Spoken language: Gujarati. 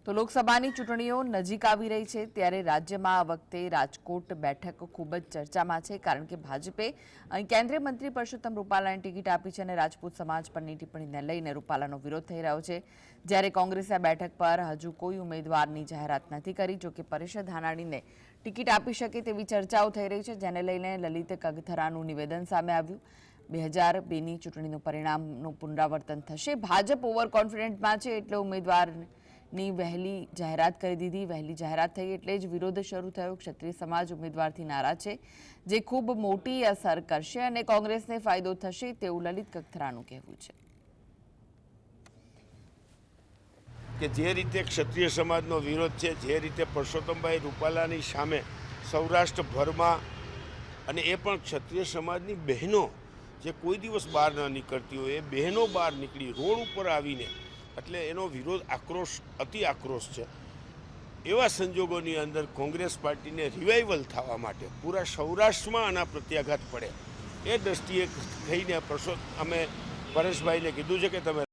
તો લોકસભાની ચૂંટણીઓ નજીક આવી રહી છે ત્યારે રાજ્યમાં આ વખતે રાજકોટ બેઠક ખૂબ જ ચર્ચામાં છે કારણ કે ભાજપે અહીં કેન્દ્રીય મંત્રી પરસોત્તમ રૂપાલાને ટિકિટ આપી છે અને રાજપૂત સમાજ પરની ટિપ્પણીને લઈને રૂપાલાનો વિરોધ થઈ રહ્યો છે જ્યારે કોંગ્રેસે આ બેઠક પર હજુ કોઈ ઉમેદવારની જાહેરાત નથી કરી જોકે પરેશ ધાનાણીને ટિકિટ આપી શકે તેવી ચર્ચાઓ થઈ રહી છે જેને લઈને લલિત કગથરાનું નિવેદન સામે આવ્યું 2002ની ચૂંટણીનું પરિણામનું પુનરાવર્તન થશે ભાજપ ઓવર કોન્ફિડન્ટમાં છે એટલે ઉમેદવારની વહેલી જાહેરાત કરી દીધી વહેલી જાહેરાત થઈ એટલે જ વિરોધ શરૂ થયો ક્ષત્રિય સમાજ ઉમેદવારથી નારાજ છે જે ખૂબ મોટી અસર કરશે અને કોંગ્રેસને ફાયદો થશે તેવું લલિત કગથરાનું કહેવું છે કે જે રીતે ક્ષત્રિય સમાજનો વિરોધ છે જે રીતે પરસોત્તમભાઈ રૂપાલાની સામે સૌરાષ્ટ્રભરમાં અને એ પણ ક્ષત્રિય સમાજની બહેનો જે કોઈ દિવસ બહાર ન નીકળતી હોય એ બહેનો બહાર નીકળી રોડ ઉપર આવીને એટલે એનો વિરોધ આક્રોશ અતિ આક્રોશ છે એવા સંજોગોની અંદર કોંગ્રેસ પાર્ટીને રિવાઇવલ થવા માટે પૂરા સૌરાષ્ટ્રમાં આના પ્રત્યાઘાત પડે એ દ્રષ્ટિએ થઈને અમે પરેશભાઈને કીધું છે કે તમે